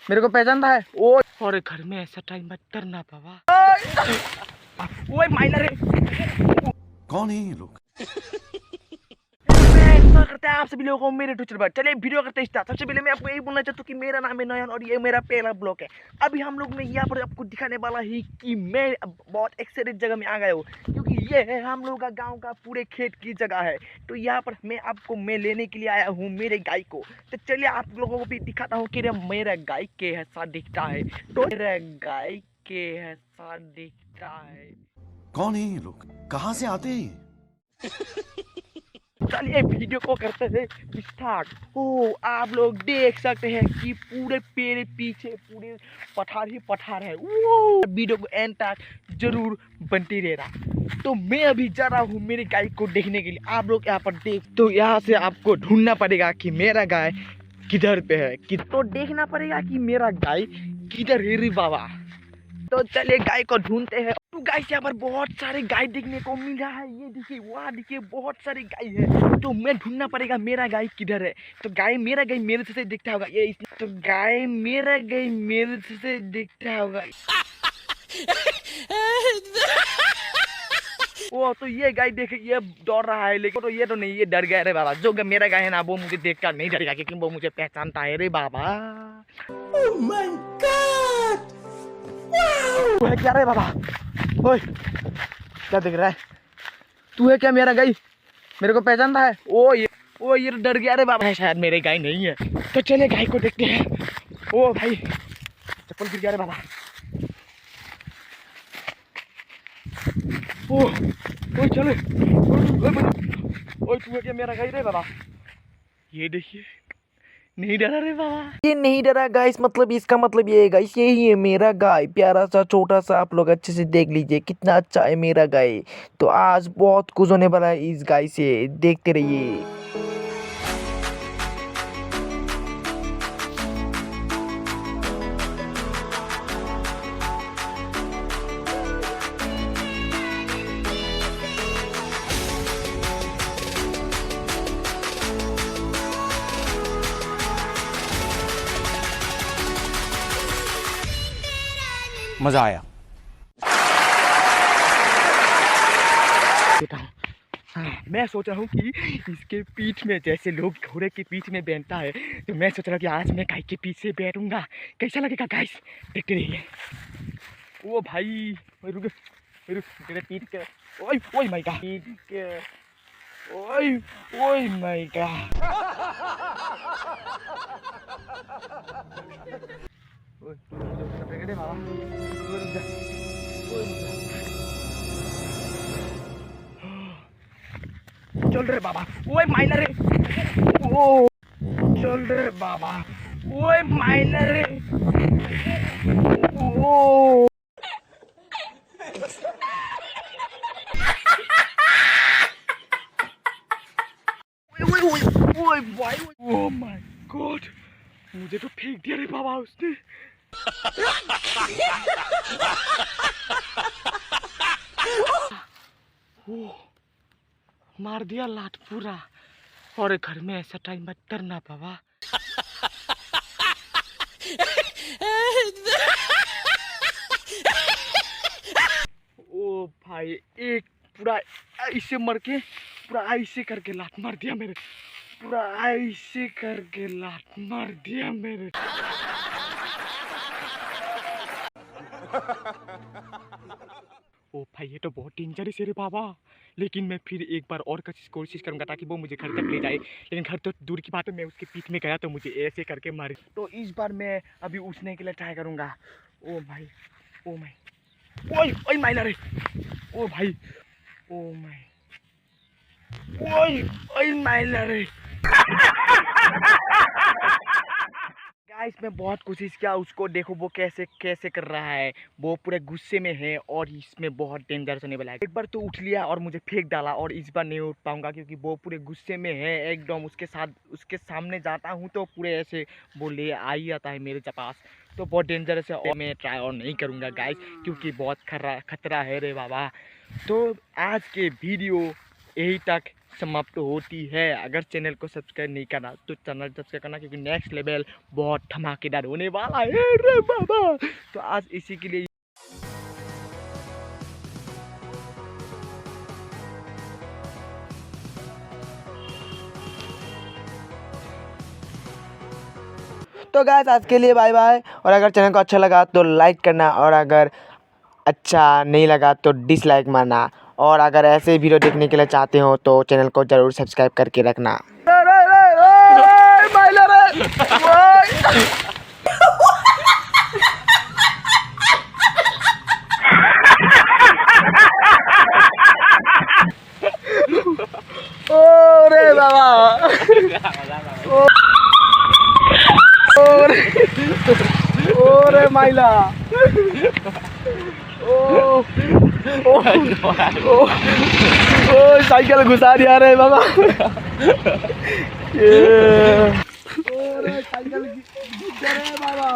मेरे को पहचानता है ओ। और घर में ऐसा टाइम मत करना बाबा। ओए माइनर है। कौन है ये लोग? स्वागत करते हैं आप सभी लोगों को मेरे ट्विटर पर। चलिए वीडियो करते हैं स्टार्ट। सबसे पहले मैं आपको यही बोलना चाहता हूँ कि मेरा नाम है नयन और ये मेरा पहला ब्लॉग है। अभी हम लोग ने यहाँ पर आपको दिखाने वाला ही कि मैं बहुत एक्साइटेड जगह में आ गया हूँ, क्योंकि ये है हम लोग का गाँव का पूरे खेत की जगह है। तो यहाँ पर मैं लेने के लिए आया हूँ मेरे गाय को। तो चलिए आप लोगों को भी दिखाता हूँ कि मेरा गाय के ऐसा दिखता है। तो मेरा गाय के ऐसा दिखता है। कौन है ये लोग? कहाँ से आते हैं? चलिए वीडियो को करते हैं स्टार्ट। ओ आप लोग देख सकते हैं कि पूरे पेड़ पीछे पूरे पठार ही पठार है। वो वीडियो को एंड तक जरूर बनती रहना। तो मैं अभी जा रहा हूँ मेरे गाय को देखने के लिए। आप लोग यहाँ पर देख, तो यहाँ से आपको ढूंढना पड़ेगा कि मेरा गाय किधर पे है तो देखना पड़ेगा कि मेरा गाय किधर है रे बाबा। तो चलिए गाय को ढूंढते हैं। तो गाइस यहाँ पर बहुत सारे गाय देखने को मिल रहा है। ये देखिए वहाँ देखिए बहुत सारी गाय है। तो मैं ढूंढना पड़ेगा मेरा गाय किधर है। तो मेरा गाय मेरे से दिखता होगा ये। तो गाय मेरा गाय मेरे से दिखता होगा। वो तो ये गाय देखे ये दौड़ रहा है, लेकिन तो ये तो नहीं, ये डर गया रे बाबा। जो मेरा गाय है ना वो मुझे देखकर नहीं डरेगा, क्योंकि वो मुझे पहचानता है रे बाबा। Oh my God! तू है क्या रे बाबा? ओए क्या देख रहा है? तू है क्या मेरा गाय? मेरे को पहचानता है? ओ ये डर गया रे बाबा। शायद मेरे गाय नहीं है। तो चले गाय को देखते हैं। ओ भाई चप्पल गिर गया रे बाबा। ओ चले। ओ तू है क्या मेरा गाय रे बाबा? ये देखिए नहीं डरा रे बाबा। ये नहीं डरा गाइस, मतलब इसका मतलब ये है गाइस, यही है मेरा गाय, प्यारा सा छोटा सा। आप लोग अच्छे से देख लीजिए कितना अच्छा है मेरा गाय। तो आज बहुत कुछ होने वाला है इस गाय से, देखते रहिए। मजा आया। हाँ, मैं सोच रहा हूँ कि इसके पीठ में, जैसे लोग घोड़े के पीठ में बैठता है, तो मैं सोच रहा हूँ कि आज मैं गाय के पीठ से बैठूंगा। कैसा लगेगा गाइस? देखते रहिए। ओ भाई रुक रुक, तेरे पीठ के ओए ओए माय गॉड, पीठ के ओए ओए माय गॉड। ओए रुक जा, रुक जा। चल रे बाबा। ओए माइनर है। ओ चल रे बाबा। ओए माइनर है। ओ ओए भाई, ओ माय गॉड, मुझे तो फेंक दिया रे बाबा उसने। ओ मार दिया लात पूरा। और घर में ऐसा टाइम मत करना बाबा। ओ भाई एक पूरा ऐसे मर के, पूरा ऐसे करके लात मार दिया मेरे, पूरा ऐसे करके लात मार दिया मेरे। ओ भाई ये तो बहुत डेंजरस है रे बाबा। लेकिन मैं फिर एक बार और कोशिश करूंगा ताकि वो मुझे घर तक ले जाए। लेकिन घर तो दूर की बात है, मैं उसके पीठ में गया तो मुझे ऐसे करके मारे। तो इस बार मैं अभी उठने के लिए ट्राई करूंगा। ओ भाई ओ माय, ओए ओए माइनर है। ओ भाई ओ माय, ओए ओए माइनर है। गाइस मैं बहुत कोशिश किया उसको, देखो वो कैसे कैसे कर रहा है। वो पूरे गुस्से में है और इसमें बहुत डेंजरस होने वाला है। एक बार तो उठ लिया और मुझे फेंक डाला, और इस बार नहीं उठ पाऊंगा क्योंकि वो पूरे गुस्से में है एकदम। उसके सामने जाता हूँ तो पूरे ऐसे वो ले आ ही आता है मेरे पास। तो बहुत डेंजरस है और मैं ट्राई और नहीं करूँगा गाइस, क्योंकि बहुत खतरा है रे बाबा। तो आज के वीडियो यही तक समाप्त होती है। अगर चैनल को सब्सक्राइब नहीं करना तो चैनल सब्सक्राइब करना, क्योंकि नेक्स्ट लेवल बहुत धमाकेदार होने वाला है रे बाबा। तो आज इसी के लिए तो गाइस आज के लिए बाय बाय। और अगर चैनल को अच्छा लगा तो लाइक करना, और अगर अच्छा नहीं लगा तो डिसलाइक मारना। और अगर ऐसे वीडियो देखने के लिए चाहते हो तो चैनल को ज़रूर सब्सक्राइब करके रखना। ओरे बाबा, ओरे माइला, ओ साइकिल घुसा दिया रे बाबा। ओरे साइकिल घुस गया रे बाबा।